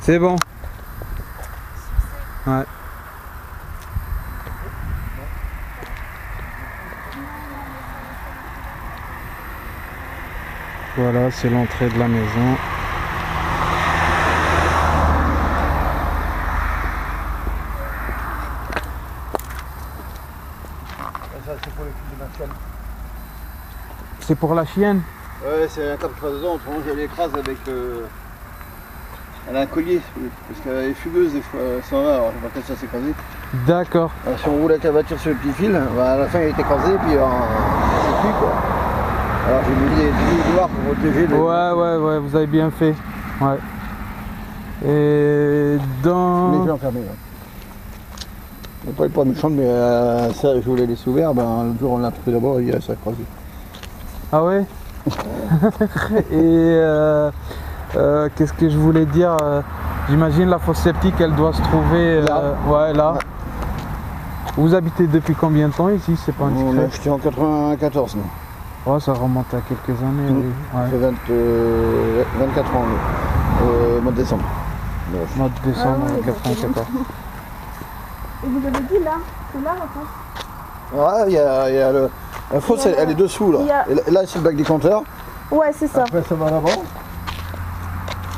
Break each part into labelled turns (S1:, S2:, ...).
S1: C'est bon. Ouais. Voilà, c'est l'entrée de la maison.
S2: Ça, c'est pour les filles de ma chienne.
S1: C'est pour la chienne?
S2: Ouais, c'est un cap qui passe dedans, autrement je l'écrase avec... Elle a un collier, parce qu'elle est fumeuse des fois, ça va, alors je vois que ça s'est écrasé.
S1: D'accord.
S2: Alors, si on roule avec la voiture sur le petit fil, bah, à la fin il est écrasé, puis ça c'est plus quoi. Alors j'ai mis des petits noirs pour protéger le...
S1: Ouais, vous avez bien fait. Ouais. Et dans...
S2: Les yeux enfermés, ouais. Pas les méchante, mais ça, je voulais laisser ouvert, ben l'autre jour on l'a pris d'abord, il s'est écrasé.
S1: Ah ouais. Et qu'est-ce que je voulais dire, j'imagine la fosse septique, elle doit se trouver
S2: là.
S1: Ouais, là.
S2: Ouais.
S1: Vous habitez depuis combien de temps ici? C'est pas
S2: On
S1: indiscret?
S2: l'a acheté en 94, non.
S1: Ouais, ça remonte à quelques années, oui.
S2: Ça
S1: Ouais.
S2: fait 24 ans, au mois de décembre.
S1: Mois de décembre
S3: Ah ouais,
S1: 94.
S3: Et vous avez dit là, c'est là la fosse?
S2: Ouais, il y a le... La fosse, elle est dessous là. Et là, c'est le bac des compteurs.
S3: Ouais, c'est ça.
S2: Après, ça va là-bas.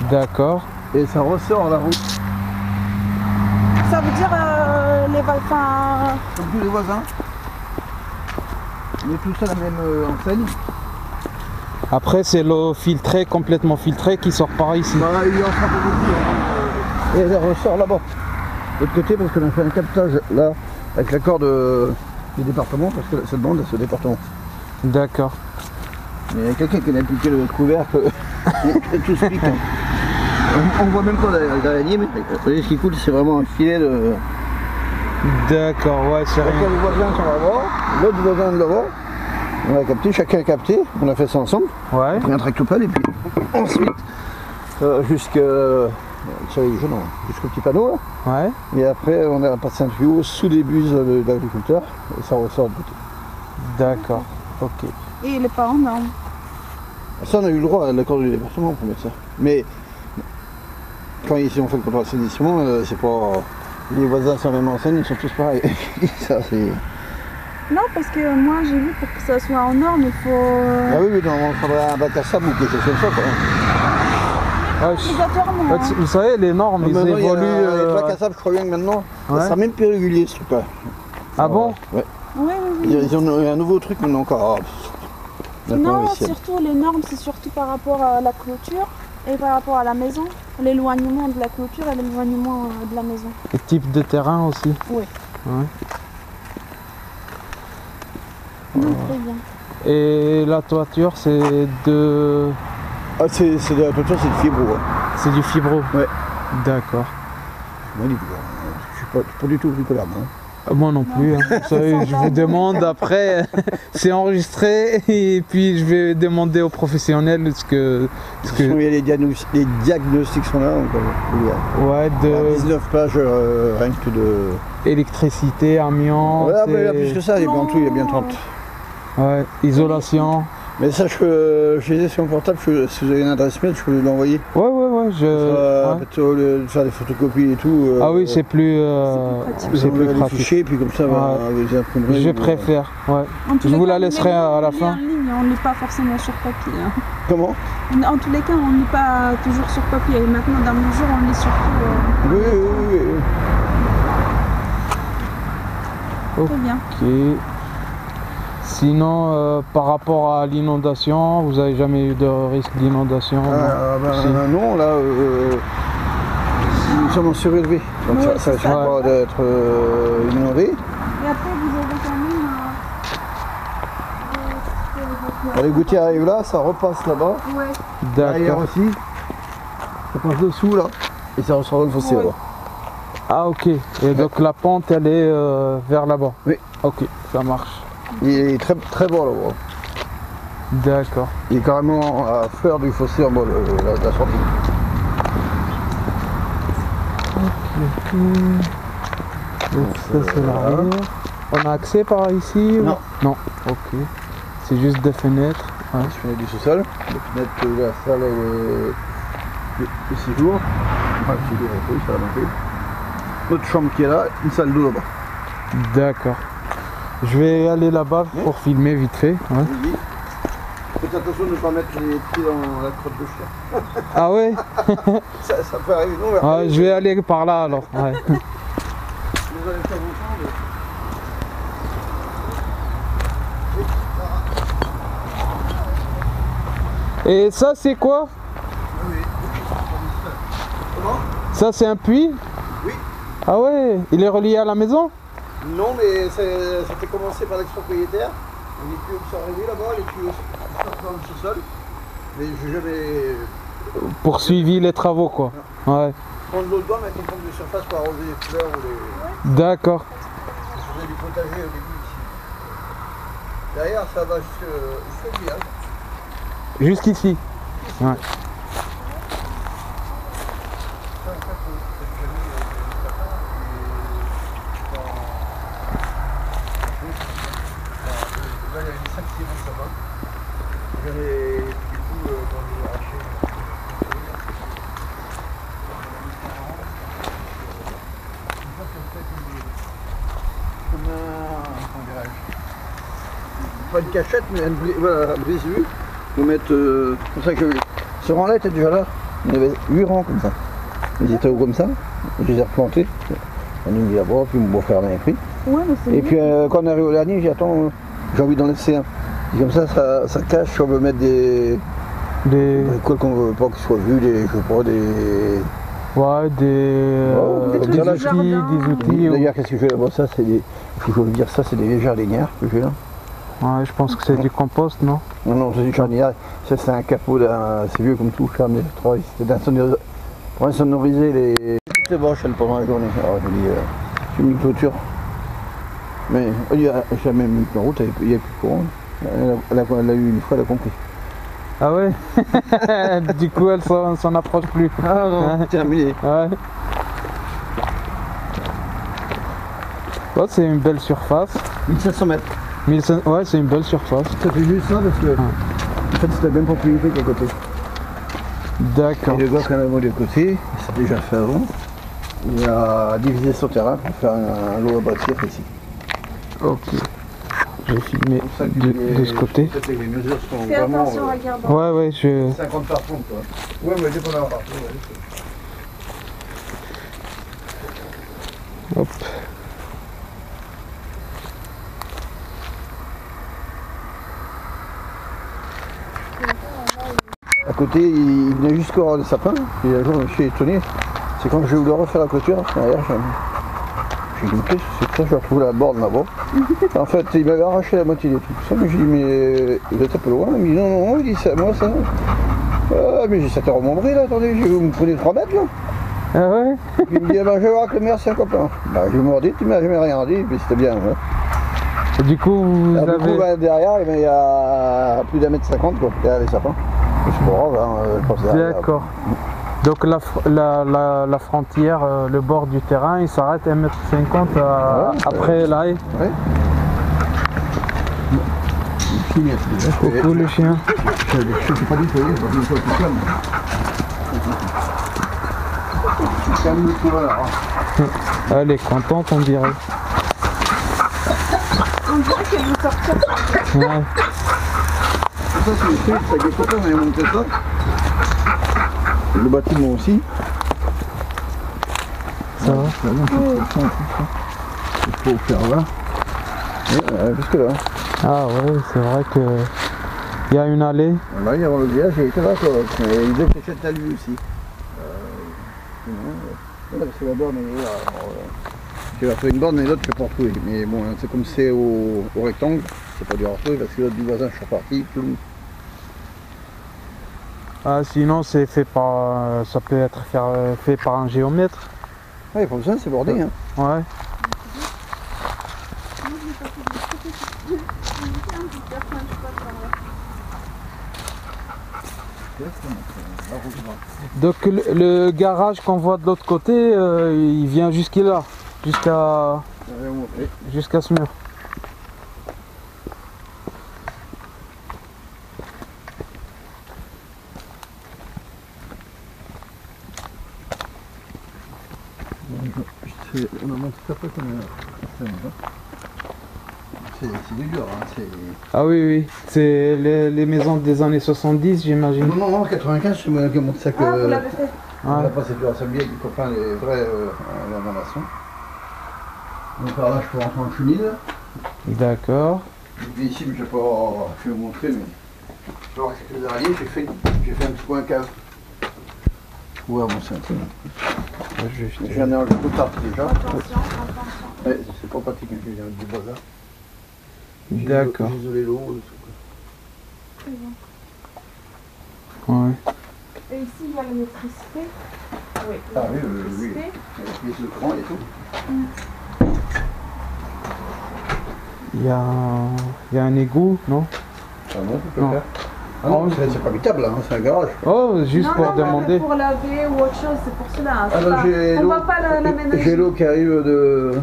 S1: D'accord.
S2: Et ça ressort à la route.
S3: Ça veut dire les Valfins.
S2: Comme tous les voisins. On est tous à la même enseigne.
S1: Après, c'est l'eau filtrée, complètement filtrée, qui sort par ici.
S2: Bah, il y a un peu de et elle ressort là-bas. De l'autre côté, parce qu'on a fait un captage là, avec l'accord du département, parce que cette bande, c'est le département.
S1: D'accord.
S2: Mais il y a quelqu'un qui a appliqué le couvercle, tout se pique. On voit même pas l'araignée, mais vous voyez ce qui coule, c'est vraiment un filet de...
S1: D'accord, ouais, c'est
S2: Après,
S1: rien.
S2: le voisin sont là-bas, l'autre voisin de là-bas, on a capté, chacun a capté, on a fait ça ensemble,
S1: Ouais.
S2: on a pris un tractopelle et puis ensuite jusqu'au petit panneau là,
S1: Ouais.
S2: et après on a passé un tuyau sous les buses de l'agriculteur et ça ressort de côté.
S1: D'accord. Ok.
S3: Et il est pas en norme.
S2: Ça on a eu le droit à l'accord du département pour mettre ça. Mais quand ici on fait le contrat d'assainissement, c'est pas... Les voisins sur la même enseigne, ils sont tous pareils. Ça c'est...
S3: Non, parce que moi j'ai vu pour que ça soit en norme, il faut.
S2: Ah oui, oui, non, il faudrait un bac à sable ou quelque chose comme ça quoi.
S1: Ouais,
S3: Obligatoirement. Hein.
S1: vous savez, les normes, ils
S2: Maintenant,
S1: évoluent.
S2: les bacs à sable, je crois bien que maintenant,
S1: Ouais.
S2: ça sera même plus régulier ce truc-là.
S1: Ah bon?
S2: Ouais.
S3: Oui, oui, oui.
S2: Ils ont un nouveau truc maintenant encore.
S3: Non, surtout les normes, c'est surtout par rapport à la clôture et par rapport à la maison. L'éloignement de la clôture et l'éloignement de la maison.
S1: Et type de terrain aussi.
S3: Oui.
S1: Ouais.
S3: Non, très bien.
S1: Et la toiture, c'est de...
S2: Ah, c'est de la toiture, c'est de fibro. Ouais.
S1: C'est du fibro?
S2: Ouais.
S1: D'accord.
S2: Je suis pas du tout bricoleur, moi.
S1: Moi non plus. Hein. Vous savez, je vous demande après, c'est enregistré et puis je vais demander aux professionnels ce que...
S2: Il y a les diagnostics sont là. Donc,
S1: Ouais,
S2: il y a
S1: de
S2: 19 pages rien que de...
S1: électricité, amiante,
S2: Ouais, mais il y a plus que ça, il y a bien 30.
S1: ouais, isolation.
S2: Mais ça, je les ai sur mon portable, si vous avez une adresse mail, je peux l'envoyer.
S1: Ouais, je... ouais.
S2: Peut-être au lieu de faire des photocopies et tout.
S1: Ah oui, c'est plus, c'est plus
S2: les
S1: pratique.
S2: fichiers, puis comme ça, vous les imprimerez.
S1: Je préfère, ouais.
S3: En tous
S1: Je
S3: les
S1: vous
S3: cas,
S1: la laisserai à la fin.
S3: En ligne, on ne lit pas forcément sur papier. Hein.
S2: Comment?
S3: En tous les cas, on ne lit pas toujours sur papier. Et maintenant, dans nos jours, on lit surtout.
S2: Oui.
S1: Ok.
S3: Très bien.
S1: Sinon, par rapport à l'inondation, vous n'avez jamais eu de risque d'inondation? Si.
S2: Non, là, nous sommes en surélevé. Donc
S3: Oui,
S2: ça risque
S3: c'est ça.
S2: pas d'être inondé.
S3: Et après, vous avez quand même.
S2: Les gouttières arrivent là, ça repasse là-bas.
S3: Ouais.
S2: Derrière
S1: D'accord.
S2: aussi. Ça passe dessous là. Et ça ressort dans le fossé
S3: Ouais.
S2: là-bas.
S1: Ah ok. Et donc la pente, elle est vers là-bas?
S2: Oui.
S1: Ok, ça marche.
S2: Il est très, très bas là-bas.
S1: D'accord.
S2: Il est carrément à fleur du fossé en bas, la sortie.
S1: Ok. Donc ça c'est l'arrière. On a accès par ici?
S2: Non.
S1: Non, ok. C'est juste des fenêtres. Ouais.
S2: Les fenêtres du sous-sol, les fenêtres de la salle et le séjour. Oui, ça va manquer. Notre chambre qui est là, une salle d'eau là-bas.
S1: D'accord. Je vais aller là-bas pour filmer vite fait. Ouais.
S2: Oui. Faites attention de ne pas mettre les pieds dans la crotte de chien.
S1: Ah ouais.
S2: Ça peut arriver, non?
S1: Ouais, je vais aller par là alors. Ouais.
S2: Vous allez faire vos chambres.
S1: Et ça c'est quoi?
S2: Oui. Comment?
S1: Ça c'est un puits?
S2: Oui.
S1: Ah ouais, il est relié à la maison?
S2: Non, mais c'était commencé par l'ex-propriétaire. Les tuyaux qui sont arrivés là-bas, les tuyaux sortent dans le sous-sol. Mais j'ai jamais
S1: Poursuivi les travaux quoi. Ouais.
S2: prendre l'eau dedans, mettre une pompe de surface pour arroser les fleurs ou les.
S1: D'accord.
S2: Je faisais du potager au début ici. Derrière, ça va jusqu'au village.
S1: Jusqu'ici. Ouais.
S2: Là, il y a une 5 ciments là-bas. J'avais, du coup, quand j'ai arraché, comme comment dirais-je, pas une cachette, mais voilà, un brise-vue. Faut mettre, comme ça que ce rang-là était déjà là. Il y avait 8 rangs comme ça. Ils étaient hauts comme ça. Je les ai replantés. On a mis là-bas, puis mon beau-frère m'a pris.
S3: Ouais, mais c'est
S2: Et puis quand on arrive au dernier, j'ai dit attends, j'ai envie d'en laisser un. Et comme ça cache si on veut mettre des quoi qu'on veut pas qu'ils soient vus, des, je sais pas, des.
S1: Ouais, des outils.
S2: D'ailleurs, qu'est-ce que je fais là-bas? Ça, c'est des. Il faut dire ça, c'est des jardinières que j'ai là.
S1: Ouais, je pense que c'est du compost, non?
S2: Non, non, c'est du jardinière. Ça, c'est un capot d'un. C'est vieux comme tout, ferme d'électroïde. C'était pour insonoriser toutes les vaches pendant la journée. Alors, je dis, j'ai mis une clôture. Mais il y a jamais mis une route, il n'y a plus de courant. Elle a eu une fois, elle a compris.
S1: Ah ouais. Du coup, elle s'en approche plus.
S2: Ah non, terminé.
S1: Ouais. Oh, c'est une belle surface.
S2: 1500 mètres.
S1: 1500, ouais, c'est une belle surface.
S2: Ça fait juste ça parce que en fait c'était la même propriété qu'à côté.
S1: D'accord.
S2: Et le gars qui en a de côté, il s'est déjà fait avant. Il a divisé son terrain pour faire un lot à bâtir ici.
S1: Ok. Je vais filmer de ce côté.
S2: Les mesures sont
S3: Fais
S2: vraiment
S3: attention, regarde.
S1: Ouais, ouais, je.
S2: 50 par contre quoi. Ouais, mais dépendamment partout.
S1: Hop.
S2: À côté, il venait jusqu'au rang des sapins. Et un jour, je me suis étonné. C'est quand j'ai voulu refaire la clôture. Derrière, j'ai dit, qu'est-ce que c'est que ça? Je retrouve la borne là-bas. En fait, il m'avait arraché la moitié des trucs. Ça, mais j'ai dit, mais vous êtes un peu loin. Il me dit, non, non, il dit, c'est à moi ça. Ah, mais j'ai 7 heures remembré là, attendez, vous me prenez 3 mètres là.
S1: Ah ouais.
S2: Il me dit, ah ben, je vais voir que le maire, c'est un copain. Bah, je me redis, il m'a jamais rien dit, mais c'était bien. Ouais.
S1: Et du coup, vous
S2: Alors,
S1: avez.
S2: du coup, bah, derrière, eh ben, il y a plus d'1 mètre 50 quoi, derrière les sapins. C'est pas grave, hein, je pense derrière.
S1: D'accord. Donc la frontière, le bord du terrain, il s'arrête à 1,50 m après l'ail.
S2: Ouais.
S1: Coucou le chien.
S2: Je sais pas dit, vous voyez, je suis tout calme. Calme-toi là.
S1: Elle est contente, on dirait.
S3: On dirait qu'elle veut sortir.
S1: Ouais.
S2: Ça, c'est le truc, c'est que quand on avait monté ça, le bâtiment aussi.
S1: Ça va.
S2: Il faut faire là. Jusque là.
S1: Ah ouais, c'est vrai que il y a une allée.
S2: Là, il y a le village, il était là quoi. Et il devait s'acheter à lui aussi. Voilà, parce que la borne elle est là. Tu vas faire une borne et l'autre tu peux pas retrouver. Mais bon, c'est comme c'est au rectangle, c'est pas dur à retrouver parce que l'autre du voisin je suis reparti.
S1: Ah, sinon c'est fait par, ça peut être fait par un géomètre.
S2: Ouais, pour ça c'est bordé. Hein.
S1: Ouais. Donc le garage qu'on voit de l'autre côté, il vient jusqu'à là, jusqu'à ce mur.
S2: On a monté ça après qu'on c'est du dur, hein, c'est...
S1: Ah oui, oui. C'est les maisons des années 70, j'imagine.
S2: Non, 95, c'est moi qui ai monté ça que...
S3: Ah, vous l'avez fait.
S2: On a passé du assemblée qui comprend les vraies rénovations. Donc par là, je peux rentrer en chenille.
S1: D'accord.
S2: Et puis ici, je vais vous montrer, mais... Je vais voir quelques araignées, j'ai fait un petit coin cave. Ouais, bon, c'est un peu... J'en ai enlevé toute partie déjà.
S3: Attention.
S2: Ouais, c'est pas pratique, j'ai du bazar.
S1: D'accord.
S2: J'ai isolé l'eau, le truc.
S3: Très bien.
S1: Ouais.
S3: Et ici, il y a l'électricité. Oui,
S2: Ah oui,
S3: l'électricité.
S2: Avec le courant et tout.
S1: Il y a un égout, non?
S2: Ah non, tu peux
S1: Non.
S2: faire. Ah non, c'est pas habitable, hein, c'est un garage.
S1: Oh, juste
S3: Non,
S1: pour
S3: non,
S1: demander.
S3: pour laver ou autre chose, c'est pour cela. Hein,
S2: Alors
S3: on va pas l'aménager.
S2: j'ai l'eau qui arrive de...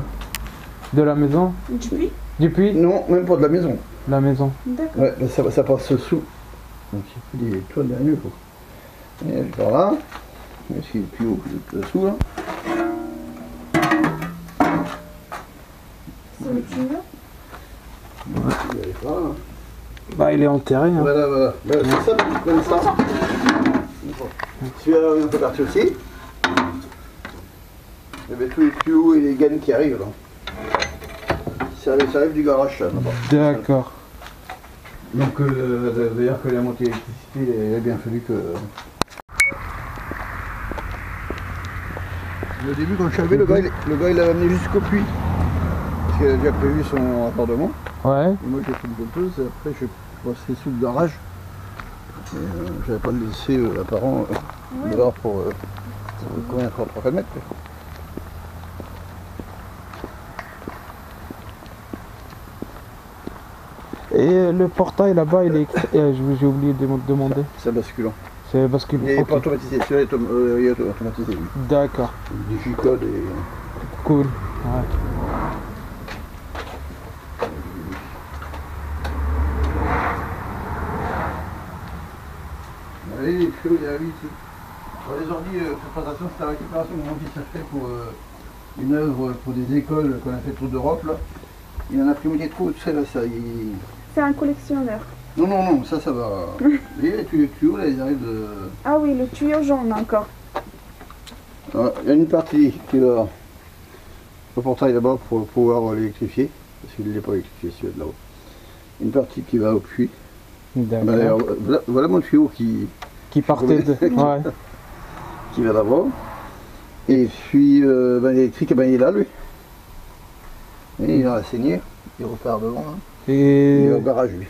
S1: De la maison?
S3: Du puits.
S1: Du puits?
S2: Non, même pas de la maison.
S1: La maison.
S3: D'accord.
S2: Ouais, mais ça passe sous. Donc il faut des toits derrière, quoi. Et par là. Est-ce qu'il est plus haut que dessous, là?
S3: C'est le tuyau.
S2: Il arrive pas, là.
S1: Bah, il est enterré. Hein.
S2: Voilà. Ben, c'est ça, comme ça. Celui-là, on peut partir aussi. Il y avait tous les tuyaux et les gaines qui arrivent, là. Ça arrive du garage, ça, là-bas.
S1: D'accord.
S2: Donc, d'ailleurs, que la montée d'électricité, il a bien fallu que... Au début, quand je suis arrivé, le gars, il l'a amené jusqu'au puits. Parce qu'il a déjà prévu son raccordement.
S1: Ouais.
S2: Et moi, j'ai fait une pompeuse, et après, je suis passé sous le garage. Et j'avais pas laissé l'apparent dehors pour combien, 3 mètres. Quoi.
S1: Et le portail là-bas, il est. J'ai oublié de demander.
S2: C'est basculant.
S1: C'est parce qu'il
S2: Il n'est
S1: faut.
S2: pas automatisé, celui-là il est automatisé. Oui.
S1: D'accord.
S2: Du G-code et...
S1: Cool. Ouais.
S2: Oui, les tuyaux, il y a 8 ici. Alors, les ordi, préparation, c'est la récupération de mon fils a fait pour une œuvre pour des écoles qu'on a fait tour d'Europe là. Il en a pris moitié trop, tu sais là, ça.
S3: C'est un collectionneur.
S2: Non, ça va. Et les tuyaux, là, ils arrivent de.
S3: Ah oui, le tuyau jaune encore.
S2: Alors, il y a une partie qui va au portail là-bas pour pouvoir l'électrifier, parce qu'il n'est pas électrifié celui de là-haut. Une partie qui va au puits.
S1: D'accord.
S2: Alors, voilà mon tuyau qui
S1: Partait de. Ouais.
S2: qui va d'abord. Et puis l'électrique, il est là lui. Et il va saigner, il repart devant. Hein.
S1: Et.
S2: Il est au garage lui.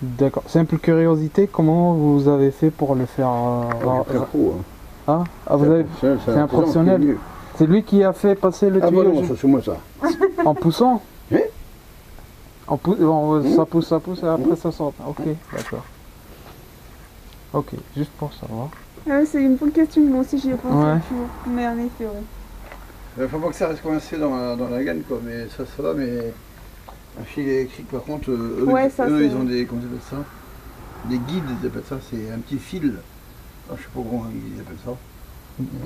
S1: D'accord. Simple curiosité, comment vous avez fait pour le faire
S2: C'est un pro. Hein.
S1: vous avez. C'est un professionnel. C'est lui qui a fait passer le
S2: Ah
S1: tuyau.
S2: bah non, ça c'est moi ça.
S1: En poussant.
S2: Oui.
S1: Ça pousse et après ça sort. Ok, d'accord. Ok, juste pour savoir.
S3: Ah oui, c'est une bonne question, moi aussi j'y ai pensé.
S1: Ouais.
S3: Mais en effet, oui.
S2: Il faut pas que ça reste coincé dans la gaine quoi, mais ça va, mais un fil électrique par contre, eux ils ont des, comment ils appellent ça? Des guides, ils appellent ça, c'est un petit fil. Ah, je sais pas comment ils appellent ça.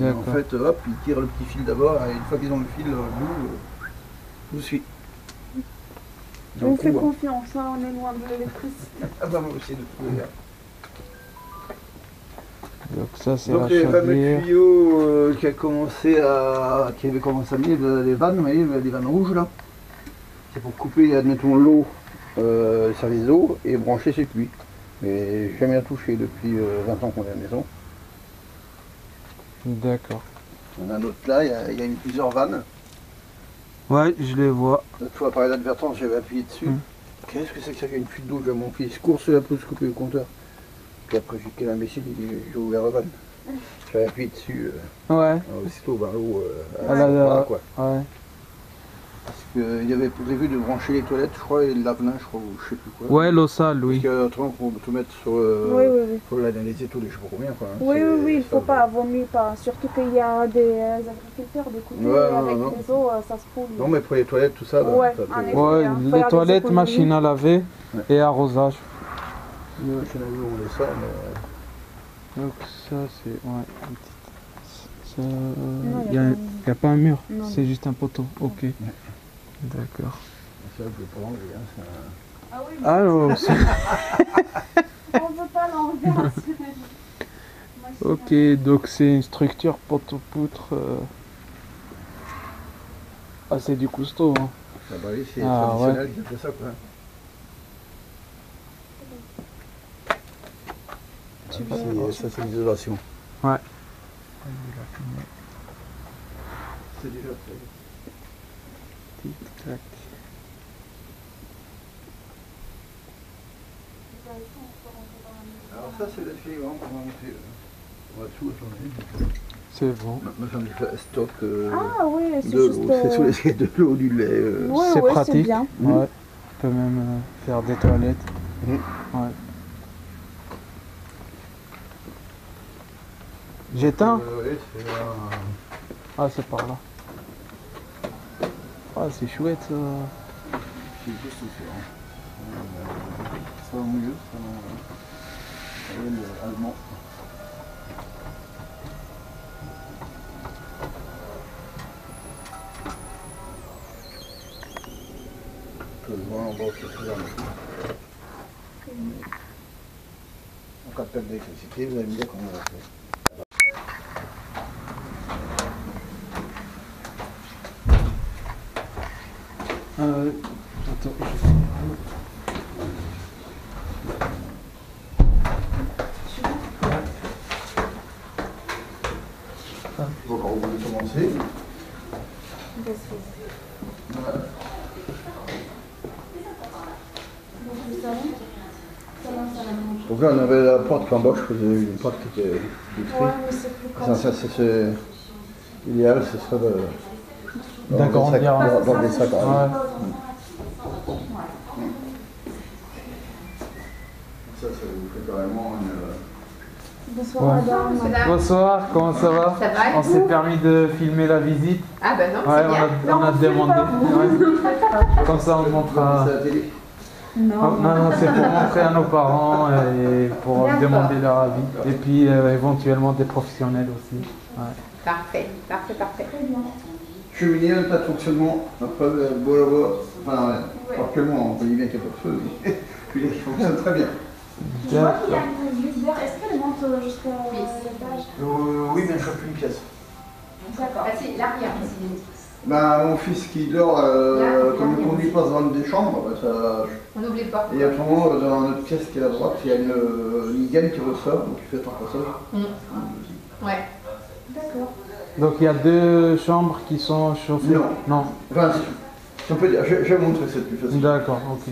S2: Et en fait, hop, ils tirent le petit fil d'abord, et une fois qu'ils ont le fil, vous suivez.
S3: On fait confiance, hein, on est loin de l'électricité.
S2: Ah bah moi aussi de trouver.
S1: Donc ça c'est
S2: Donc
S1: la
S2: les fameux
S1: chaudière.
S2: tuyaux qui avait commencé à mettre les vannes, vous voyez, les vannes rouges là. C'est pour couper, admettons, l'eau, service d'eau et brancher ses puits. Mais jamais rien touché depuis 20 ans qu'on est à la maison.
S1: D'accord.
S2: On a un autre là, il y a plusieurs vannes.
S1: Ouais, je les vois.
S2: L'autre fois, par l'advertence, j'avais appuyé dessus. Qu'est-ce que c'est que ça? Il y a une fuite d'eau, j'ai mon fils court sur la pousse couper le compteur. Puis après, j'ai quel imbécile, j'ai ouvert la vanne. J'avais appuyé dessus.
S1: Ouais.
S2: Aussitôt, l'eau, quoi.
S1: Ouais.
S2: Parce qu'il y avait prévu de brancher les toilettes, je crois, et le lave-linge, je crois, ou je sais plus quoi.
S1: Ouais, l'eau sale, oui.
S2: Parce qu'autrement, pour tout mettre sur
S3: Oui.
S2: dans les étaux, je sais pas combien, quoi. Hein.
S3: Oui, il faut pas, vaut mieux pas. Surtout qu'il y a des agriculteurs de côté, avec les eaux, ça se pollue.
S2: Non, mais pour les toilettes, tout ça,
S3: Ouais,
S1: Ouais, les toilettes, machine à laver et arrosage.
S2: Nous, chez nous, on les sort, mais...
S1: Donc ça c'est une petite Il n'y a pas un mur, c'est juste un poteau. Ok. D'accord.
S2: Ça, je peux pas l'enlever. Hein,
S3: Ah oui, mais
S1: Alors,
S3: on ne veut pas l'enlever.
S1: ok, donc c'est une structure poteau-poutre. Ah, c'est du costaud. Hein.
S2: Ah bah oui, c'est
S1: Ah,
S2: traditionnel qui fait ça, quoi. Ça, c'est l'isolation.
S1: Ouais.
S2: C'est déjà fait.
S1: Tic-tac.
S2: Alors ça, c'est le filigrane qu'on va monter. On va tout changer.
S1: C'est bon.
S2: Ma femme fait un stock
S3: Ah oui, c'est
S2: de
S3: juste...
S2: l'eau. C'est sous les de l'eau, du lait.
S3: Ouais,
S1: C'est
S3: ouais,
S1: pratique.
S3: c'est bien.
S1: Ouais. Tu peux même faire des toilettes. Ouais. J'éteins.
S2: Oui, c'est
S1: Ah, c'est par là. Ah, c'est chouette ça.
S2: c'est juste différent. Ça va mieux, ça va allemand. Le vent en bas, c'est très bien. En cas de perte d'électricité, vous allez me dire comment on va faire.
S1: Attends,
S2: Bon, quand vous voulez commencer. Voilà. Donc là, on avait la porte qu'en bas, je faisais une porte qui était vitrée.
S3: Ouais, mais c'est plus
S2: Ça,
S3: pratique.
S2: c'est idéal, ce serait de.
S1: D'agrandir.
S2: Dans des sacs.
S1: Ouais.
S2: Ça vous fait carrément une.
S3: Bonsoir
S1: Ouais.
S3: madame.
S1: Bonsoir, comment ça va?
S4: Ça va, et
S1: On
S4: vous?
S1: s'est permis de filmer la visite.
S4: Ah bah non,
S1: Ouais,
S4: c'est bien.
S1: on a demandé. Ouais. Comme ça, on montrera.
S2: C'est la télé.
S1: Non, non, c'est pour montrer à nos parents et pour
S4: D'accord.
S1: demander leur avis. Et puis éventuellement des professionnels aussi. Ouais.
S4: Parfait, parfait, parfait.
S2: Cheminée, un tas de fonctionnement. Après, beau la voir. Enfin, actuellement, on peut dire bien qu'il n'y a pas de feu. Puis il fonctionne très bien.
S3: Je vois qu'il y a une lumière. Est-ce qu'elle monte jusqu'à l'étage?
S2: Oui, mais je fais plus une pièce.
S3: D'accord.
S4: Ah, c'est l'arrière ici.
S2: Ben, mon fils qui dort, comme le conduit passe dans des chambres, ben, ça.
S4: On n'oublie pas.
S2: Et autrement, dans notre pièce qui est à droite, il y a une gaine qui ressort, donc il fait un passage.
S4: Ouais.
S3: D'accord.
S1: Donc il y a deux chambres qui sont chauffées.
S2: Non.
S1: Non.
S2: Enfin, si on peut dire, je vais montrer, c'est plus facile.
S1: D'accord, ok.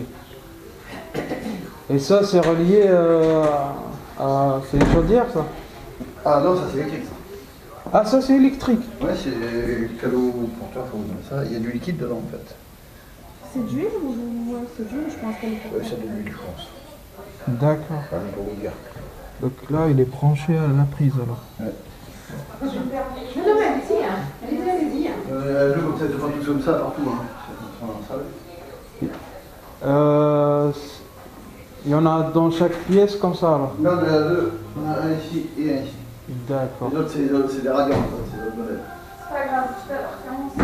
S1: Et ça, c'est relié à... C'est une chaudière, ça?
S2: Ah non, ça c'est électrique.
S1: Ah, ça, c'est électrique.
S2: Ouais, c'est cadeau porteur, faut vous donner ça. Il y a du liquide dedans en fait.
S3: C'est d'huile ou ouais, c'est d'huile, je pense qu'elle est
S2: Ouais, c'est de l'huile, je pense.
S1: D'accord.
S2: Enfin, pour vous dire.
S1: Donc là, il est branché à la prise, alors.
S2: Ouais.
S4: Non, non, mais allez-y, hein. Allez-y, allez-y. Hein.
S2: Je peux peut-être faire tout comme ça partout. Hein. C'est dans la salle.
S1: Il y en a dans chaque pièce comme ça, alors?
S2: Non, il y en a deux. On a un ici et un ici.
S1: D'accord.
S2: Les autres, c'est des radiants, en fait, c'est d'autres modèles.
S3: C'est pas grave, tout à l'heure, commence.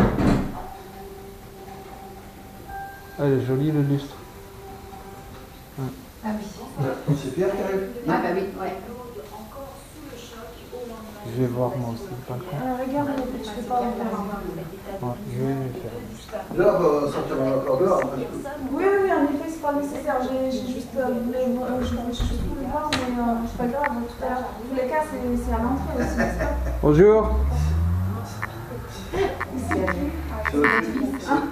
S1: Elle est jolie, le lustre.
S4: Ah oui.
S2: C'est Pierre qui arrive.
S4: Ah bah oui, ouais.
S1: Je vais voir moi aussi, pas le temps.
S3: Regarde, je fais pas ouvrir.
S1: Ouais, je vais faire.
S2: Là, on va sortir encore dehors. Parce que...
S3: Oui, oui, en effet, c'est pas nécessaire. J'ai juste voulu voir, mais c'est pas grave, tout à l'heure. Dans tous les cas, c'est à l'entrée aussi, n'est-ce pas?
S1: Bonjour.
S2: C'est notre petit.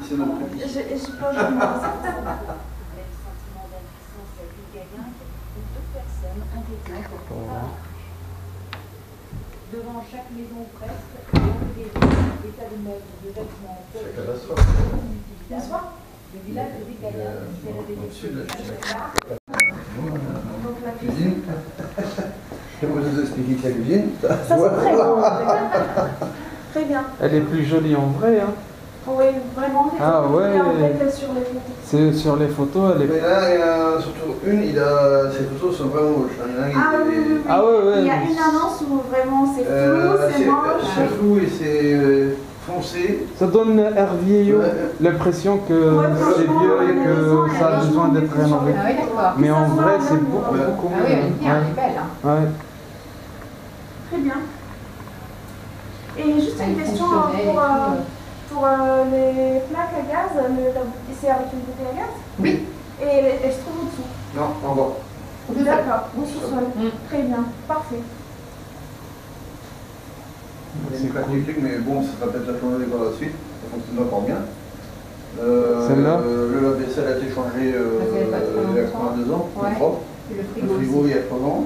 S2: C'est notre petit.
S3: J'ai pas joué.
S5: Devant chaque maison presque, des tas de meubles, de vêtements,
S2: C'est la catastrophe.
S3: Bonsoir.
S5: le village de Dégaillard,
S2: Au-dessus de la cuisine. Je vais vous expliquer que la cuisine.
S3: Ça, c'est très beau. Très bien.
S1: Elle est plus jolie en vrai, hein?
S3: Oui, vraiment. vraiment.
S1: Ah ouais.
S3: En fait, sur les photos.
S1: C'est sur les photos, elle est...
S2: Mais là, il y a surtout une, ses photos sont vraiment moches. Il y en a un,
S3: Ah oui, oui, oui.
S1: Ah ouais, ouais.
S3: Il y a une annonce où vraiment c'est flou, c'est moche.
S2: C'est flou et c'est foncé.
S1: Ça donne air vieillot,
S2: Ouais.
S1: l'impression que
S3: Ouais,
S1: c'est
S3: franchement,
S1: vieux et
S3: la maison,
S1: que
S3: elle
S1: ça
S3: a
S1: a besoin
S3: vachement
S1: d'être
S3: été
S1: rénové.
S5: Ah oui, d'accord.
S1: Mais en
S3: Ça se
S1: vrai,
S3: voit,
S1: c'est
S3: même.
S1: beaucoup,
S2: Ouais.
S1: beaucoup
S5: Ah oui, elle est bien, elle est
S1: mieux.
S5: belle. Hein.
S1: Ouais.
S3: Très bien. Et juste une
S5: Elle
S3: question
S5: fonctionnait et
S3: pour les plaques à gaz, c'est avec une bouteille à gaz?
S5: Oui.
S3: Et elle se trouve au-dessous?
S2: Non, en bas.
S3: D'accord, au sous-sol.
S5: Mm.
S3: Très bien, parfait.
S2: Il y a une plaque électrique, mais bon, ça sera peut-être à changer par la suite. Ça fonctionne encore bien.
S1: Celle-là
S2: Le lave-vaisselle a été changé
S5: Ça fait pas très
S2: il y a
S5: longtemps.
S2: 2 ans,
S5: Ouais.
S2: plus propre.
S5: Et le
S2: Le
S5: frigo,
S2: frigo,
S5: aussi.
S2: il y a 3 ans.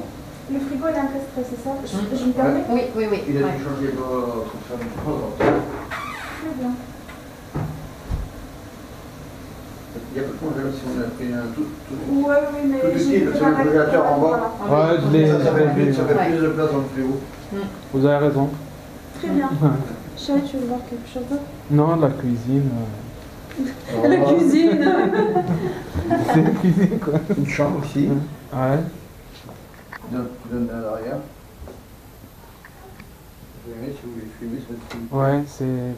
S3: Le frigo il est incastré, c'est ça? Je
S5: Mm.
S3: me permets?
S5: Oui, oui, oui.
S2: Il a
S5: Ouais.
S2: été changé pour faire une 3 ans.
S3: Très bien.
S2: Il y a peu de congélation, on a pris un tout.
S3: Ouais, oui, mais
S2: Tout
S3: j'ai
S2: petit,
S3: vu
S2: c'est
S3: la
S2: le congélateur en bas.
S3: voilà.
S1: Ouais, je l'ai
S2: Ça fait
S1: vu.
S2: ça fait
S5: Ouais.
S2: plus de place dans le frigo.
S1: Vous avez raison.
S3: Très bien. Chérie, tu veux voir quelque chose d'autre?
S1: Non, la cuisine.
S3: La cuisine.
S1: C'est la cuisine quoi.
S2: Une chambre aussi.
S1: Ouais.
S2: Tu donnes à l'arrière. Je vais mettre si vous voulez fumer, ça va être une
S1: Ouais,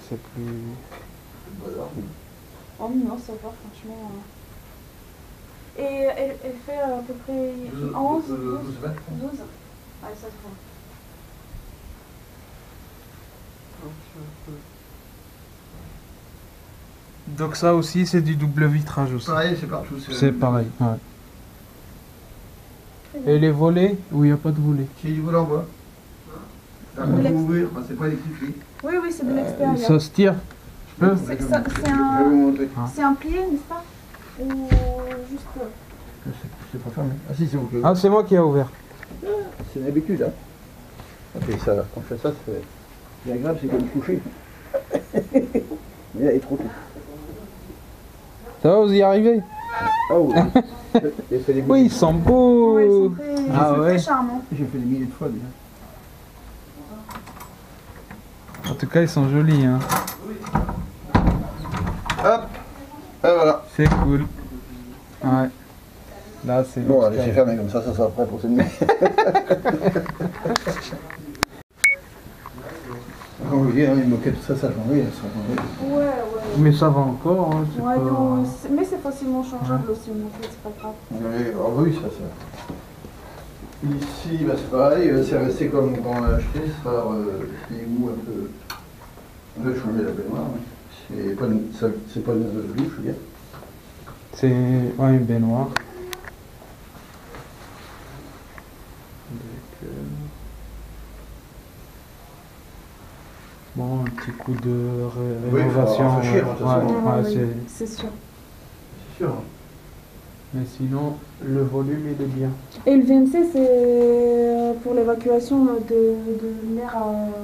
S1: c'est plus.
S2: bazar.
S3: Oh non, ça va, franchement. Et elle fait à peu près 11, 12, 12. Ouais, ça se voit.
S1: Donc ça aussi, c'est du double vitrage aussi.
S2: Pareil, c'est partout.
S1: C'est pareil, ouais.
S3: Très bien.
S1: Et les volets? Oui, il n'y a pas de volets.
S2: C'est du volant en bois. Ça
S3: De
S2: peut
S3: l'ex-
S2: ouvrir, c'est pas électrifié.
S3: Oui, oui, c'est de l'extérieur.
S1: Ça se tire? Je peux?
S3: C'est
S2: Je vais
S3: un,
S2: vous montrer.
S3: c'est un plié, n'est-ce pas? Ou juste.
S2: C'est pas fermé. Ah si, c'est ok.
S1: Ah, c'est moi qui ai ouvert.
S2: C'est une habitude, hein. Ok, ça, quand je fais ça, c'est agréable, c'est comme coucher. Mais là, il est trop tôt.
S1: Ça va, vous y arrivez?
S2: Ah oui. J'ai fait des
S1: Oui, ils sont beaux.
S3: Ouais, ils sont très,
S1: Ah
S3: ils sont
S1: ouais.
S3: très charmants.
S2: J'ai fait des milliers de fois déjà.
S1: En tout cas, ils sont jolis, hein.
S2: Hop. Et voilà.
S1: C'est cool. Ouais. Là, c'est...
S2: Bon, allez, c'est fermé comme ça sera prêt pour cette nuit. Quand vous voyez, les moquettes, tout ça, ça change, elles sont changées.
S3: Ouais, ouais.
S1: Mais ça va encore, hein. C'est
S3: Ouais,
S1: pas...
S3: non, mais c'est facilement changeable aussi, en fait, c'est pas grave.
S2: Ah oui, ça. Ici, bah, c'est pareil, c'est resté comme quand on l'a acheté, c'est l'égout un peu changé la baignoire. Ouais. C'est pas une douche, je veux dire.
S1: C'est ouais, une baignoire. Bon, un petit coup de
S2: Oui, il faut
S1: rénovation.
S2: rafraîchir, de toute façon.
S1: ouais,
S3: Ouais,
S1: c'est...
S3: c'est sûr.
S2: C'est sûr.
S1: Mais sinon, le volume, il est bien.
S3: Et le VMC, c'est pour l'évacuation de l'air.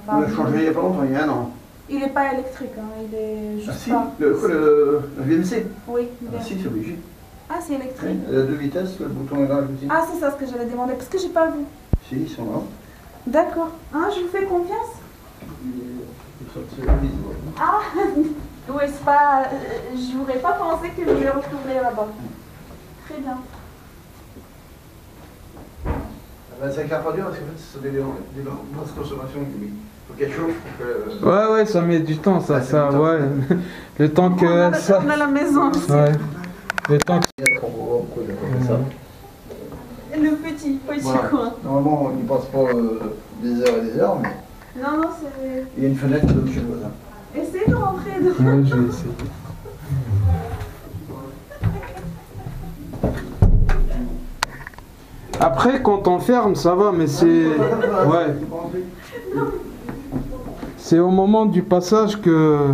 S2: On l'a changé il n'y a pas longtemps, il y a 1 an.
S3: Il n'est pas électrique, hein, il est juste
S2: Ah si,
S3: pas.
S2: le VMC.
S3: Oui,
S2: Ah si, c'est obligé.
S3: Ah, c'est électrique.
S2: Il y a 2 vitesses, le bouton est dans la cuisine.
S3: Ah, c'est ça ce que j'allais demander, parce que j'ai pas vu.
S2: Si, ils sont là.
S3: D'accord. Hein, je vous fais confiance.
S2: C'est visible.
S3: Ah, oui, c'est pas. Je n'aurais pas pensé que je les retrouverais là-bas. Très bien.
S2: Ben, c'est un carpardure parce qu'en fait, c'est des grosses consommations. Il faut quelque chose pour que.
S1: Ouais, ouais, ça met du temps, ça,
S2: Ah, c'est du temps.
S1: ouais. Le temps
S3: On
S1: que
S3: a,
S1: ça...
S3: on a la maison aussi.
S1: Ouais. Le temps que...
S2: Il y a trop gros, pourquoi il a pas fait ça.
S3: Le petit
S2: Voilà.
S3: coin.
S2: Normalement, on n'y passe pas des heures et des heures, mais
S3: Non, non, c'est.
S2: il y a une fenêtre de chez le voisin.
S3: Essayez de rentrer dedans.
S1: Ouais, je vais essayer. Après, quand on ferme, ça va, mais c'est... Ouais. C'est au moment du passage que...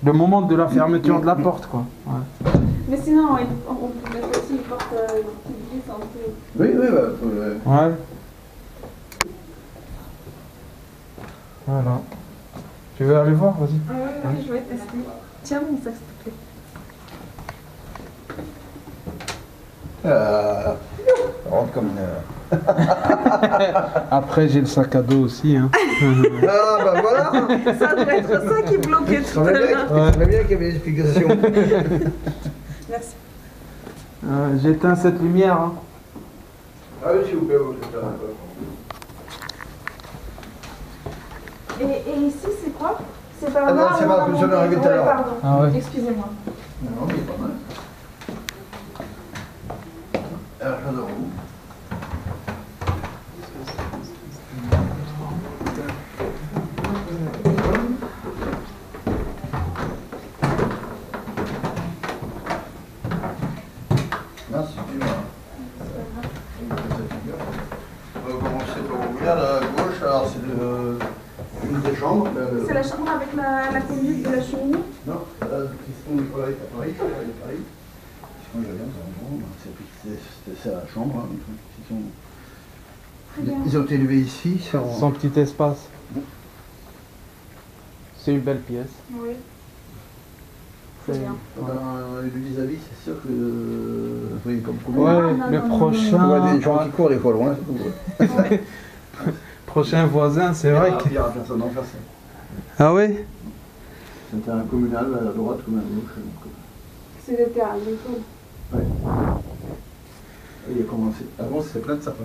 S1: Le moment de la fermeture de la porte, quoi. Ouais.
S3: Mais sinon, on peut mettre aussi une porte qui glisse un peu.
S2: Oui, oui, bah,
S1: Ouais. Voilà. Tu veux aller voir? Vas-y.
S3: Oui, je vais tester. Tiens mon sac, s'il te plaît.
S2: ça rentre comme une.
S1: Après, j'ai le sac à dos aussi. Hein.
S2: Ah bah voilà.
S3: Ça doit être ça qui bloquait tout à l'heure.
S2: Il serait bien qu'il y avait des explications.
S3: Merci.
S1: J'éteins cette lumière. Hein.
S2: Ah oui, s'il vous plaît, vous
S3: Et ici, c'est quoi? C'est par
S2: Ah non,
S3: là.
S2: c'est pas comme ça, on est arrivé tout à l'heure.
S3: Pardon.
S1: Ah ouais.
S3: Excusez-moi.
S2: Non, mais pas mal. Alors, j'adore vous. Merci, tu vois. On va commencer par ouvrir la gauche. Alors, c'est une des chambres.
S3: C'est la chambre avec la conduite de la cheminée?
S2: Non, là, Tristan Nicolas est à Paris. Il est à Paris. Quand je viens, c'est la chambre. Hein. Ils ont été élevés ici.
S1: Son petit espace. C'est une belle pièce.
S3: Oui. C'est bien.
S2: Le vis-à-vis, c'est sûr que. Oui, comme beaucoup.
S1: Ouais,
S3: non,
S1: le
S3: non,
S1: prochain.
S2: On voit des gens qui courent des fois loin.
S1: Prochain voisin, c'est vrai que.
S2: Il n'y aura personne en face.
S1: Ah ouais?
S2: C'était un communal à droite comme à gauche.
S3: C'est le terrain agricole.
S2: Ouais. Il a commencé. Avant, c'était plein de sapins.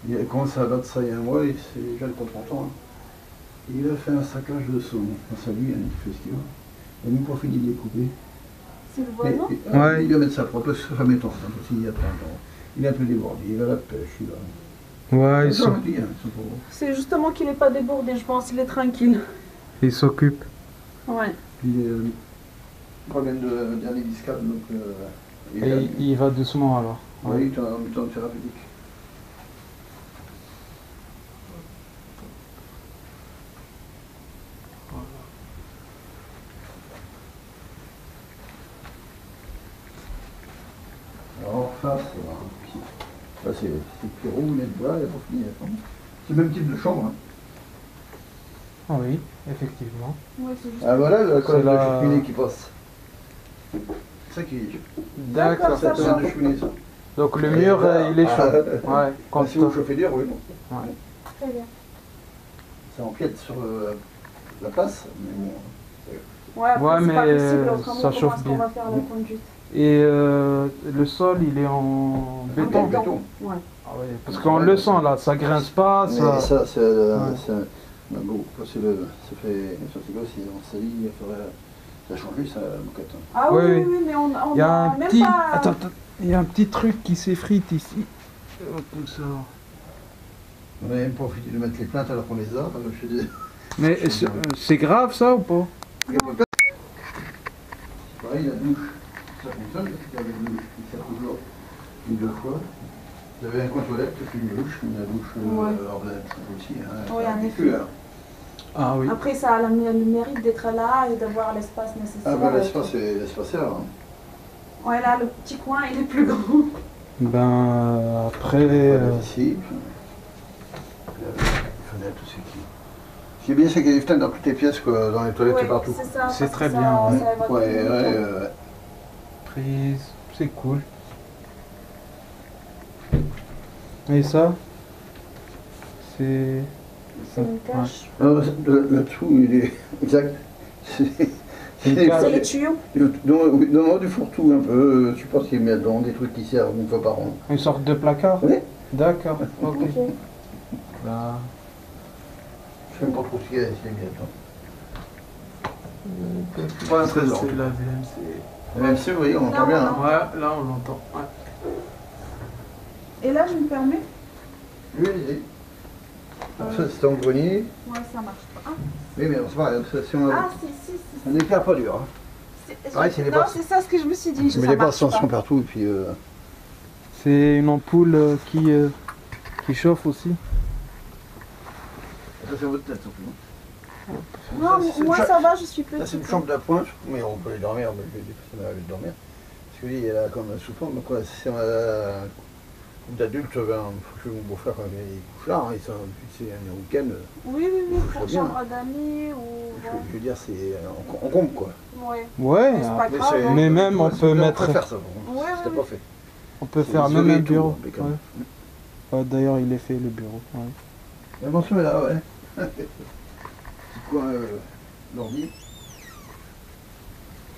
S2: Il a commencé à battre ça il y a un mois et c'est déjà le contentant. Il a fait un saccage de son. Enfin, lui, il fait ce qu'il veut. Il n'a même pas fini de les couper.
S3: C'est le voisin?
S1: Ouais.
S2: Il va mettre ça propre parce que sa femme est enceinte aussi il y a 30 ans. Il est un peu débordé, il va à la pêche, il va.
S1: Ouais,
S2: Ils sont gentils, hein, ils sont pauvres.
S3: C'est justement qu'il n'est pas débordé, je pense, il est tranquille.
S1: il s'occupe.
S3: Ouais.
S2: Puis problème de dernier discale, donc
S1: Et il va doucement alors.
S2: oui, il est en temps thérapeutique. Alors ça, c'est Pierrot, il est de bois, il a pas fini. C'est le même type de chambre. Hein.
S1: Ah oui, effectivement.
S3: Ouais, c'est juste.
S2: Ah voilà la colonne
S1: la-
S2: de cheminée qui passe. C'est ça qui est.
S1: D'accord.
S3: Ça
S2: C'est la colonne de cheminée ça.
S1: Donc le mur, il est chaud. Ouais, quand
S2: Si vous chauffez d'air, oui.
S3: Très bien.
S2: Ça empiète sur la place, mais bon.
S3: Ouais, après,
S1: Ouais,
S3: c'est pas
S1: mais,
S3: possible, autrement,
S1: ça
S3: comment
S1: chauffe
S3: est-ce qu'on
S1: bien.
S3: va faire la conduite?
S1: Et le sol, il est en béton.
S2: Béton.
S3: Ouais.
S1: Ah ouais, parce qu'on le sent là, ça grince pas.
S2: Mais
S1: Ça...
S2: ça, c'est.
S1: Ouais.
S2: Bon, quand c'est le. Ça fait. Ça c'est quoi, si on salit, il faudrait. Ça a changé, ça, Bouquette.
S3: Ah oui,
S1: Oui,
S3: oui,
S1: oui.
S3: oui, mais on
S1: Il y a
S3: a
S1: un
S3: même
S1: petit.
S3: pas.
S1: Attends, il y a un petit truc qui s'effrite ici. Comme ça.
S2: On n'a même pas profité de mettre les plaintes alors qu'on les a. Je dis.
S1: Mais c'est grave ça ou pas?
S2: C'est pareil, la douche. Ça fonctionne, parce qu'il y avait une douche qui sert toujours une deux fois. Vous avez un coin toilette, puis une douche, la douche ordinaire aussi. Hein,
S3: Oui, en
S2: un
S3: effet.
S2: vécu, hein.
S1: Ah oui.
S3: Après, ça a le mérite d'être là et d'avoir l'espace nécessaire.
S2: Ah ben l'espace c'est là. Hein.
S3: Ouais, là, le petit coin, il est plus grand.
S1: Ben après.
S2: Ici, puis la fenêtre aussi. Ce qui est bien, c'est qu'il y a des fenêtres dans toutes les pièces, quoi, dans les toilettes et
S3: Ouais,
S2: partout.
S3: c'est ça.
S1: C'est
S3: parce
S1: très
S3: que
S1: bien,
S3: ça-
S1: ouais.
S3: ça évacue
S2: Ouais,
S3: le
S2: ouais,
S1: Prise, c'est cool. Et ça? C'est.
S3: C'est une tâche.
S2: Le trou, il est exact. C'est
S1: Une
S3: C'est
S1: cage.
S3: les tuyaux.
S2: dans du fourre-tout un peu, je pense qu'il met dedans des trucs qui servent une fois par an.
S1: Une sorte de placard?
S2: Oui.
S1: D'accord, ok.
S3: Ok.
S1: Là.
S2: Je sais même pas trop ce qu'il y a mis dedans. Pas un trésor.
S1: C'est la VMC.
S2: Même si, oui, on entend bien. Hein.
S1: Ouais, là on l'entend. Ouais.
S3: Et là, je me permets.
S2: Oui, oui. Ça, c'est en grenier.
S3: Ouais, ça marche pas. Ah,
S2: Oui, mais c'est pas grave, si on a...
S3: ah si.
S2: On éclaire pas dur. Hein. Pareil, c'est les
S3: Non,
S2: basses.
S3: c'est ça ce que je me suis dit.
S2: Mais
S3: ça
S2: les
S3: marche
S2: basses sont
S3: pas.
S2: partout, et puis...
S1: C'est une ampoule qui chauffe aussi.
S2: Ça, c'est votre tête, surtout.
S3: Non,
S2: Ça, c'est
S3: moi
S2: une
S3: ça va, je suis
S2: Ça, c'est une
S3: petite.
S2: chambre d'appoint, mais on peut y dormir, mais ça m'est arrivé de dormir. Parce que lui, il a comme un souffle, mais quoi, si on a un groupe d'adultes, faut que mon beau-frère, quand il couche là, hein, c'est un week-end,
S3: Oui,
S2: Ça
S3: pour
S2: bien.
S3: chambre d'amis ou.
S2: je veux dire, c'est en compte, quoi.
S3: Ouais.
S1: Ouais,
S3: Mais c'est pas
S2: Mais
S3: grave.
S2: c'est-
S3: hein.
S1: mais même on peut
S2: On
S1: mettre.
S2: préfère ça, bon,
S3: Ouais,
S2: c'était
S3: ouais,
S2: pas fait.
S1: On peut
S2: C'est
S1: faire même
S2: isolé
S1: un
S2: et tout,
S1: bureau.
S2: impeccable.
S1: Ouais. D'ailleurs, il est fait le bureau. Ouais.
S2: La mention est là, ouais. Petit coin d'ordi.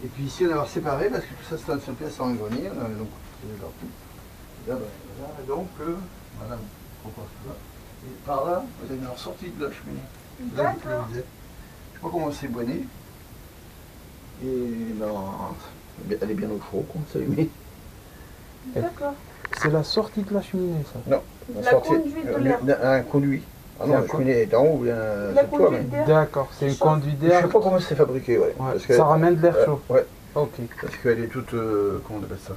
S2: Et puis ici, on a séparé parce que tout ça, c'est une seule pièce en grenier. On avait donc partout. Et là, et donc, madame propose tout ça. Et par là, vous avez une sortie de la cheminée. Là, je le disais. Je sais pas comment c'est boigné. Et elle est bien au chaud, quoi, c'est allumé.
S3: D'accord.
S1: C'est la sortie de la cheminée, ça.
S2: Non,
S3: La conduite de l'air.
S2: Un conduit. Ah non, la cheminée est en haut ou bien
S3: La
S2: c'est toi, mais.
S3: conduite d'air.
S1: D'accord, c'est une conduite
S2: Je
S1: d'air.
S2: sais pas comment c'est fabriqué, ouais.
S1: Ouais,
S2: Parce que,
S1: ça ramène de l'air chaud.
S2: Ouais,
S1: Ok.
S2: parce qu'elle est toute. Comment on appelle ça?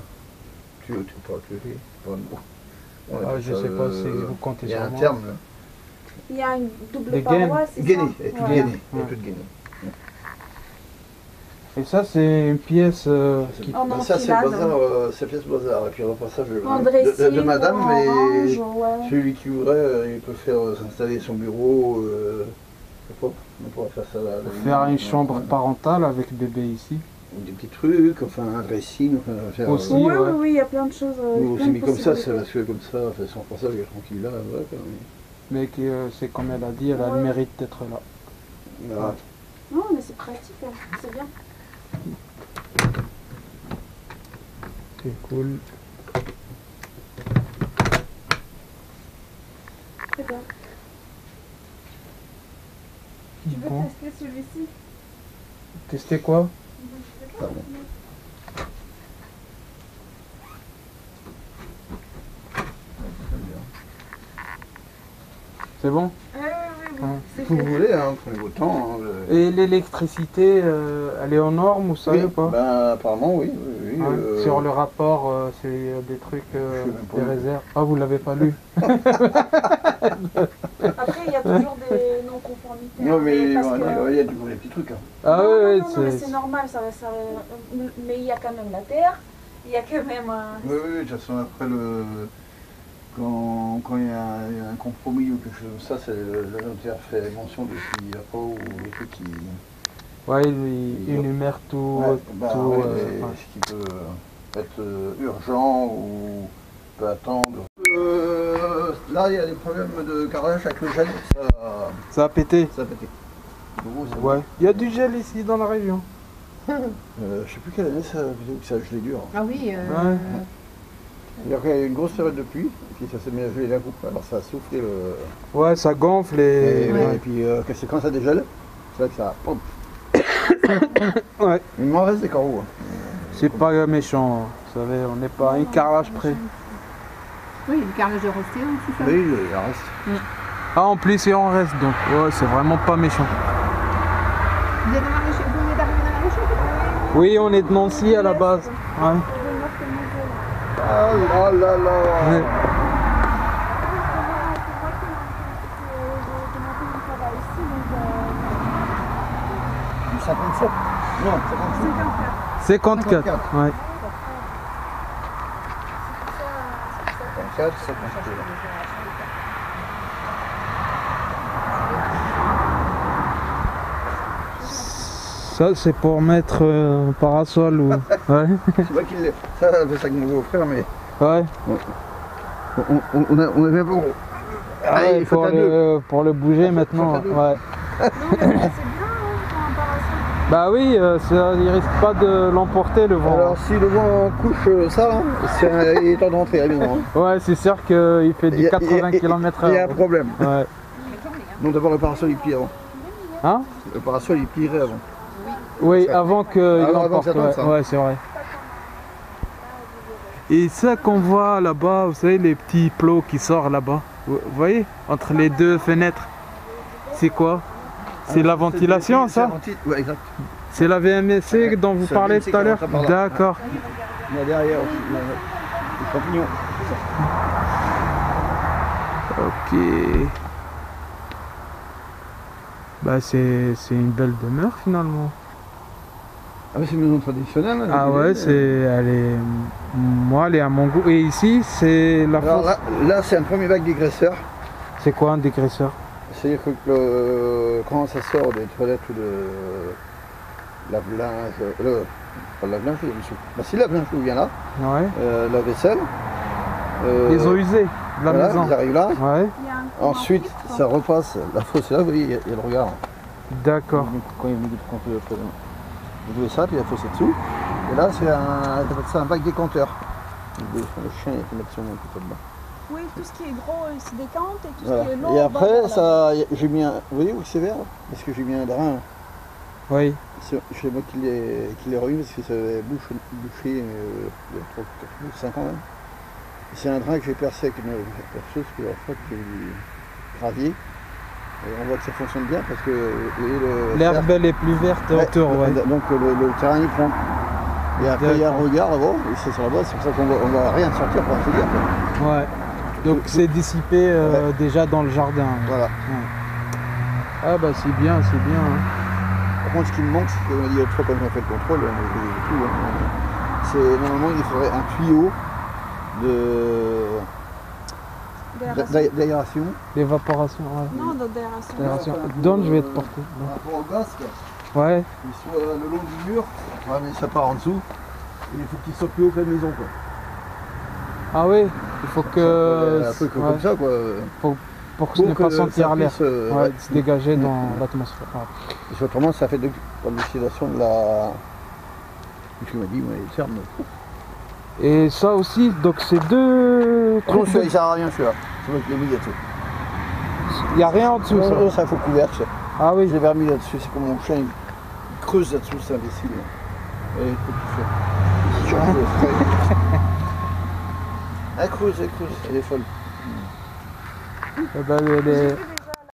S2: Tu pas le mot. On
S1: Ah,
S2: appelle
S1: je
S2: ça,
S1: sais pas si vous comptez
S2: il y a
S1: sur
S2: un
S1: moi.
S2: terme là.
S3: Il y a une double
S1: Des gaines.
S3: paroi, c'est ça?
S2: Gainée, elle est toute
S3: Voilà.
S2: gainée. Elle est
S1: Ouais.
S2: toute gainée.
S1: Et ça, c'est une pièce qui...
S3: En
S2: Ben, ça, c'est le
S3: enfilade.
S2: bazar, c'est pièce bazar. Et puis le repassage
S3: En dressing,
S2: de madame,
S3: ou en
S2: mais
S3: range, ouais.
S2: celui qui voudrait, il peut faire s'installer son bureau. On pourrait faire ça là.
S1: Faire une chambre parentale avec bébé ici.
S2: Ou des petits trucs, enfin un dressing, enfin faire.
S1: Aussi.
S3: Oui,
S1: ouais.
S3: oui, oui, il y a plein de choses.
S2: Nous,
S3: plein
S2: c'est
S3: de
S2: mis comme ça, c'est
S3: possibilités.
S2: parce que comme ça, enfin, son repassage il est tranquille là, ouais, quand même.
S1: Mais que c'est comme elle a dit, elle a le
S3: Ouais.
S1: mérite d'être là.
S2: Voilà.
S3: Non, mais c'est pratique, hein. C'est bien.
S1: C'est cool.
S3: Très bien. Tu veux
S1: Bon.
S3: tester celui-ci?
S1: Tester quoi?
S2: Pardon.
S1: C'est bon?
S3: Oui, oui, oui,
S1: Ouais.
S3: c'est
S2: Si vous
S3: fait.
S2: voulez, hein, prenez votre temps. Hein,
S1: Et l'électricité, elle est aux normes, vous savez
S2: oui,
S1: pas?
S2: ben, apparemment, oui. oui, oui,
S1: Ouais. Sur le rapport, c'est des trucs,
S2: je sais même pas.
S1: des réserves. Ah, vous l'avez pas lu?
S3: Après, il y a toujours des non-conformités.
S2: Non,
S3: hein,
S2: mais
S3: parce
S2: voilà,
S3: que-
S2: il y a toujours des petits trucs. Hein.
S1: Ah
S3: non,
S1: oui,
S3: non,
S1: oui,
S3: non, mais c'est normal, mais il y a quand même la terre, il y a quand même un...
S2: Oui, oui, de toute façon, après, quand il y a un compromis ou quelque chose comme ça, c'est le notaire fait mention de ce qu'il n'y a pas ou des trucs qui.
S1: Ouais, il énumère tout.
S2: Ouais, bah,
S1: tout,
S2: ouais,
S1: ouais.
S2: ce qui peut être urgent ou peut attendre. Là, il y a des problèmes de carrelage avec le gel,
S1: Ça a pété.
S2: ça a pété. Gros, ça-
S1: Ouais. Il y a du gel ici dans la région.
S2: Je sais plus quelle année ça a gelé dur.
S5: Ah oui,
S1: Ouais.
S2: C'est-à-dire qu'il y a eu une grosse période de pluie, et puis ça s'est mis à geler d'un coup. Alors ça a soufflé le.
S1: Ouais, ça gonfle et.
S2: Et puis quand ça dégèle, c'est là que ça. Pom.
S1: Ouais.
S2: Il m'en reste des carreaux. Hein.
S1: C'est pas méchant, vous savez, on n'est pas à un carrelage près.
S5: oui, le carrelage de resté aussi, ça.
S2: Oui, il en reste.
S1: Ah, en plus, il en reste, donc ouais, c'est vraiment pas méchant.
S5: Vous êtes dans la région, vous êtes arrivé dans la région?
S1: Oui, on est de Nancy à la base. Ouais.
S2: Ah là là là.
S1: Ouais.
S2: Du 57. Non, 57.
S1: 54. Ouais.
S2: 54, 57.
S1: Ça, c'est pour mettre un parasol ou. Ouais.
S2: C'est moi qui l'ai. Ça, c'est ça que mon beau-frère, mais
S1: Ouais.
S2: on a bien pas gros.
S1: Ah ouais, pour le bouger maintenant.
S2: faut faire deux.
S1: Ouais.
S3: Non, mais c'est bien, hein, pour un parasol.
S1: Bah oui, ça, il risque pas de l'emporter le vent.
S2: Alors, si le vent couche ça, là, il est temps de rentrer, évidemment.
S1: Ouais, c'est sûr qu'il fait du 80 km/h.
S2: Il y a un problème.
S1: Ouais.
S2: Donc d'abord le parasol il plie avant.
S1: Hein?
S2: Le parasol il plierait avant.
S1: Oui, avant qu'il
S2: Avant
S1: l'emporte.
S2: que ça tombe, ça.
S1: Ouais, c'est vrai. Et ça qu'on voit là-bas, vous savez, les petits plots qui sortent là-bas, vous voyez, entre les deux fenêtres, c'est quoi? C'est la ventilation, ça?
S2: Ouais, exact.
S1: C'est la VMC dont vous
S2: C'est la
S1: parlez
S2: VMC
S1: tout à
S2: qui
S1: l'heure?
S2: rentre par là.
S1: D'accord.
S2: Il y a derrière aussi les champignons.
S1: Ok. Bah c'est une belle demeure finalement.
S2: Ah mais c'est une maison traditionnelle. Hein,
S1: Ah ouais, moi elle est à mon goût. Et ici c'est la
S2: Alors
S1: fosse.
S2: là c'est un premier bac dégraisseur.
S1: C'est quoi un dégraisseur?
S2: C'est-à-dire que quand ça sort des toilettes ou de lave-linge, pas le lave-linge, bah, si le lave-linge où il y en a,
S1: Ouais.
S2: la vaisselle.
S1: Les eaux usées. la
S2: Voilà,
S1: maison.
S2: ils arrivent là.
S1: Ouais,
S3: Il y a un courant
S2: Ensuite,
S3: filtre.
S2: ça repasse. La fosse est là, vous voyez, il y a le regard.
S1: d'accord.
S2: Quand il y a mis vous voyez ça, puis la fosse est dessous. Et là, c'est un bac décanteur. Le chien, il peut mettre son tout là-bas.
S3: Oui, tout ce qui est gros, il se décante et tout
S2: Voilà.
S3: ce qui est lourd.
S2: Et après,
S3: voilà.
S2: ça, j'ai mis un. Vous voyez où c'est vert là? Parce que j'ai mis un drain.
S1: Oui,
S2: C'est moi qui l'ai remis parce que ça avait bouché il y a 5 ans. Hein. C'est un drain que j'ai percé avec une perceuse, parce que la fois qu'il y a du gravier. Et on voit que ça fonctionne bien parce que vous voyez,
S1: l'herbe elle est plus verte autour, ouais.
S2: Donc le terrain il prend. Et après il y a un regard là-bas, et c'est sur la base, c'est pour ça qu'on va rien sortir pour tout dire. Quoi.
S1: Ouais. Donc c'est dissipé déjà dans le jardin.
S2: Voilà.
S1: Ouais. Ah bah c'est bien, c'est bien. Hein.
S2: Par contre, ce qui me manque, c'est qu'on m'a dit l'autre fois quand on a fait le contrôle, on a fait tout, hein, c'est normalement il faudrait un tuyau d'aération.
S1: L'évaporation, ouais.
S3: Non, d'aération.
S1: L'aération. Donne, je vais te porter.
S2: Par rapport au gaz,
S1: Ouais.
S2: il soit le long du mur, ouais, mais ça part en dessous, et il faut qu'il soit plus haut que la maison. Quoi.
S1: Ah oui, il faut que...
S2: Un truc
S1: ouais,
S2: comme ça, quoi.
S1: pour ne pas sentir l'air.
S2: Ouais,
S1: Ouais, se dégager dans l'atmosphère. Ouais.
S2: Parce qu'autrement, ça fait de l'oxydation de la... Tu m'as dit, ouais, cernes.
S1: Et ça aussi, donc c'est deux
S2: Non,
S1: trucs.
S2: celui-là, il sert à rien, celui-là. C'est moi qui l'ai mis là-dessus.
S1: Il n'y a rien en dessous, ça.
S2: Non, ça, il faut couvercle.
S1: Ah oui.
S2: Je l'ai remis là-dessus, c'est comme mon chien, il creuse là-dessous, c'est imbécile. Allez, il faut tout faire. Elle creuse, elle est folle.
S1: Eh ben, elle est-